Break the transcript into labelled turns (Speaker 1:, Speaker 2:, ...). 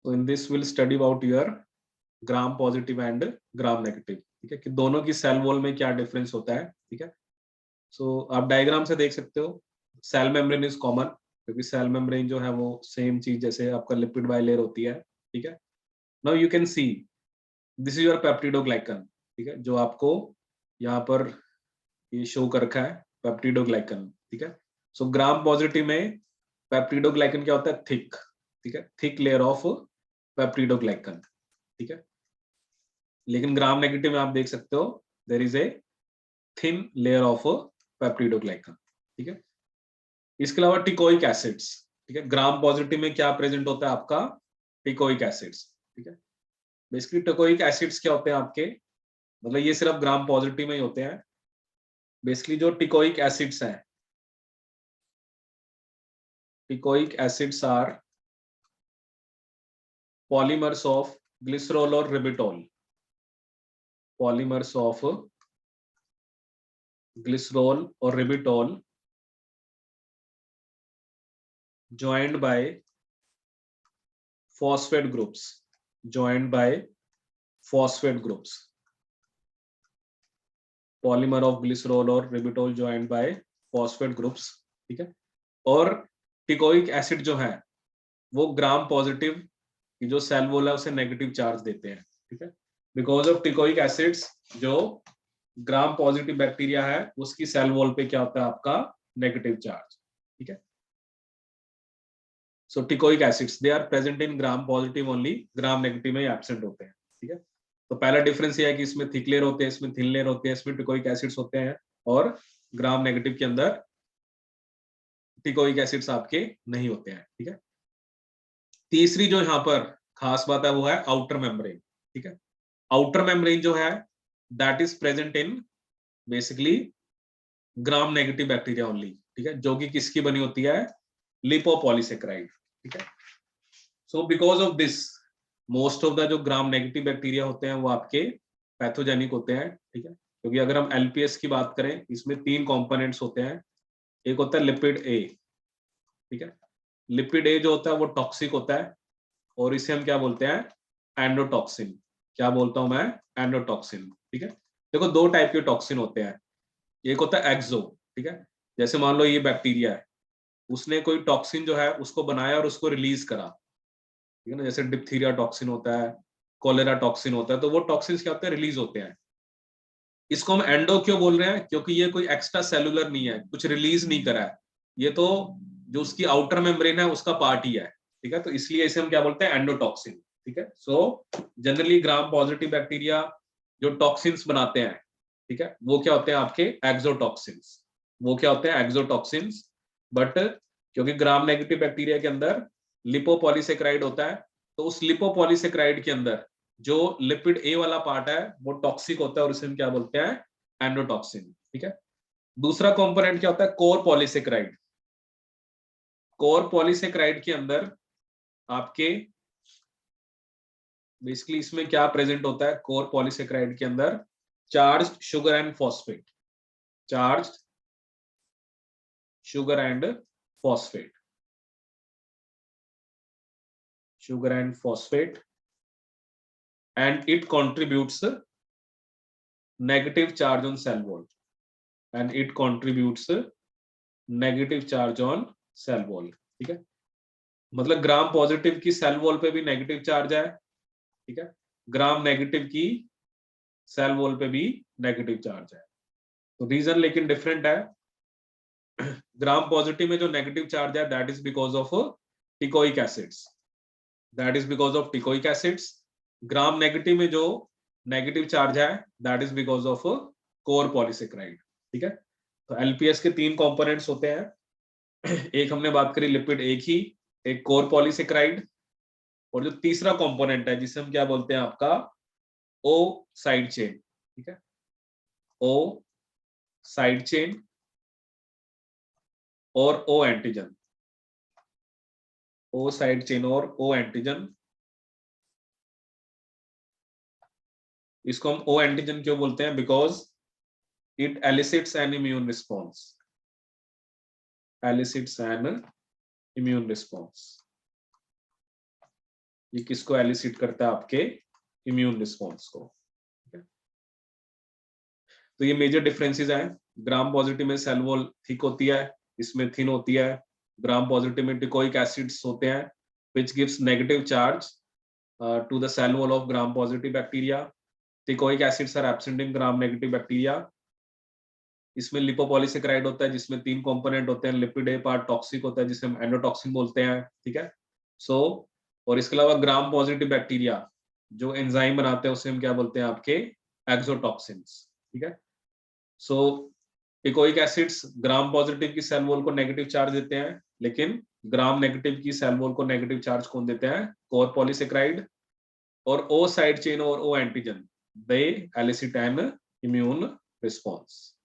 Speaker 1: तो in this will study about your gram positive and gram negative, ठीक है, कि दोनों की सेल वॉल में क्या डिफरेंस होता है, ठीक है। सो आप डायग्राम से देख सकते हो, सेल मेम्ब्रेन इज कॉमन, क्योंकि सेल मेम्ब्रेन जो है वो सेम चीज जैसे आपका लिपिड बाइलेयर होती है, ठीक है। Now you can see this is your peptidoglycan, ठीक है, जो आपको यहाँ पर ये शो कर रखा है पेप्टिडोग्लाइकन, ठीक है। सो ग्राम पॉजिटिव में पेप्टिडोग्लाइकन क्या होता है, थिक, ठीक है, थिक लेयर ऑफ पेप्टिडोग्लाइकन, ठीक है। लेकिन ग्राम नेगेटिव में आप देख सकते हो there is a thin layer of peptidoglycan, ठीक है। इसके अलावा टिकोइक एसिड्स, ठीक है, ग्राम पॉजिटिव में क्या प्रेजेंट होता है आपका, टिकोइक एसिड्स, ठीक है। बेसिकली टिकोइक एसिड्स क्या होते हैं आपके, मतलब ये सिर्फ ग्राम पॉजिटिव में ही होते हैं। बेसिकली जो टिकोइक एसिड्स हैं, teichoic acids are polymers of glycerol और रिबिटॉल, पॉलीमर्स ऑफ ग्लिसरॉल और रिबिटॉल joined by phosphate groups, joined by phosphate groups, polymer of glycerol और रिबिटोल joined by phosphate groups, ठीक है। और टिकोइक एसिड जो है वो ग्राम पॉजिटिव की जो सेल वॉल है उसे नेगेटिव चार्ज देते हैं, ठीक है। बिकॉज ऑफ टिकोइक एसिड्स जो ग्राम पॉजिटिव बैक्टीरिया है उसकी सेल वॉल पे क्या होता है आपका, नेगेटिव चार्ज, ठीक है। So teichoic acids they are present in gram positive only, gram negative में एब्सेंट होते हैं, ठीक है। तो पहला डिफरेंस ये है कि इसमें थिक लेयर होते हैं, इसमें थिन लेयर होते हैं, इसमें टिकोइक एसिड्स होते हैं, और ग्राम नेगेटिव के अंदर टिकोइक एसिड्स आपके नहीं होते हैं, ठीक है। तीसरी जो यहाँ पर खास बात है वो है आउटर मेम्ब्रेन, ठीक है। आउटर मेम्ब्रेन जो है that is present in basically gram negative bacteria only, ठीक है, जो कि किसकी बनी होती है, लिपोपॉलीसेकेराइड, ठीक है। So because of this most of the जो ग्राम नेगेटिव बैक्टीरिया होते हैं वो आपके पैथोजेनिक होते हैं, ठीक है। क्योंकि अगर हम एलपीएस की बात करें इसमें तीन कंपोनेंट्स होते हैं, एक होता है लिपिड ए, ठीक है। लिपिड ए जो होता है वो टॉक्सिक होता है, और इसे हम क्या बोलते हैं, एंडोटॉक्सिन। क्या बोलता हूं मैं, एंडोटॉक्सिन, ठीक है। देखो दो टाइप के टॉक्सिन होते हैं, एक होता है एक्सो, ठीक है, जैसे मान लो ये बैक्टीरिया है, उसने कोई टॉक्सिन जो है उसको बनाया और उसको रिलीज करा, ठीक है ना, जैसे डिप्थीरिया टॉक्सिन होता है, कोलेरा टॉक्सिन होता है, तो वो टॉक्सिन क्या होते हैं, रिलीज होते हैं। इसको हम एंडो क्यों बोल रहे हैं, क्योंकि ये कोई एक्स्ट्रा सेलुलर नहीं है, कुछ रिलीज नहीं करा है, ये तो जो उसकी आउटर मेम्ब्रेन है उसका पार्ट ही है, ठीक है। तो इसलिए इसे हम क्या बोलते हैं, एंडोटॉक्सिन, ठीक है। So generally gram positive bacteria जो टॉक्सिन्स बनाते हैं, ठीक है, वो क्या होते हैं आपके एक्सोटॉक्सिन्स, वो क्या होते हैं एक्सोटॉक्सिन्स। बट क्योंकि ग्राम नेगेटिव बैक्टीरिया के अंदर लिपोपॉलीसेकेराइड होता है, तो उस लिपोपॉलीसेकेराइड के अंदर जो लिपिड ए वाला पार्ट है वो टॉक्सिक होता है, और इसे हम क्या बोलते हैं, एंडोटॉक्सिन, ठीक है। दूसरा कंपोनेंट क्या होता है, कोर पॉलीसेकेराइड। कोर पॉलीसेकेराइड के अंदर आपके बेसिकली इसमें क्या प्रेजेंट होता है, कोर पॉलीसेकेराइड के अंदर charged sugar and phosphate, charged sugar and phosphate, sugar and phosphate, and it contributes negative charge on cell wall, and it contributes negative charge on cell wall, ठीक है। मतलब ग्राम positive की cell wall पे भी negative charge है, ठीक है, ग्राम negative की सेल वॉल पे भी नेगेटिव चार्ज है। तो रीजन लेकिन डिफरेंट है, ग्राम पॉजिटिव में जो नेगेटिव चार्ज है that is because of teichoic acids, that is because of teichoic acids. Gram negative में जो नेगेटिव चार्ज है that is because of core polysaccharide, ठीक है। तो एलपीएस के तीन कंपोनेंट्स होते हैं, एक हमने बात करी लिपिड एक ही, एक कोर पॉलीसेकेराइड, और जो तीसरा कंपोनेंट है जिसे हम क्या बोलते हैं आपका ओ साइड चेन, ठीक है, ओ साइड चेन और ओ एंटीजन, ओ साइड चेन और ओ एंटीजन। इसको हम ओ एंटीजन क्यों बोलते हैं, because it elicits an immune response, elicits an immune response, ये किसको एलिसिट करता है? आपके इम्यून रिस्पॉन्स को। तो ये मेजर डिफरेंसेस हैं। ग्राम पॉजिटिव में सेल वॉल थिक होती है, इसमें थिन होती है। ग्राम पॉजिटिव में टिकोइक एसिड्स होते हैं which gives negative charge to the cell wall of gram positive bacteria. Teichoic acids are absent in gram negative bacteria. इसमें लिपोपॉलीसेकेराइड होता है जिसमें 3 कंपोनेंट होते हैं, लिपिड ए पार्ट टॉक्सिक होता है जिसे हम एंडोटॉक्सिन बोलते हैं, ठीक है। सो और इसके अलावा ग्राम पॉजिटिव बैक्टीरिया जो एंजाइम बनाते हैं उसे हम क्या बोलते हैं? आपके एक्सोटॉक्सिन्स, ठीक है। So teichoic acids gram positive की सेल वॉल को नेगेटिव चार्ज देते हैं, लेकिन ग्राम नेगेटिव की सेल वॉल को नेगेटिव चार्ज कौन देते हैं? Core polysaccharide. और ओ साइड चेन और O antigen they elicit an immune response.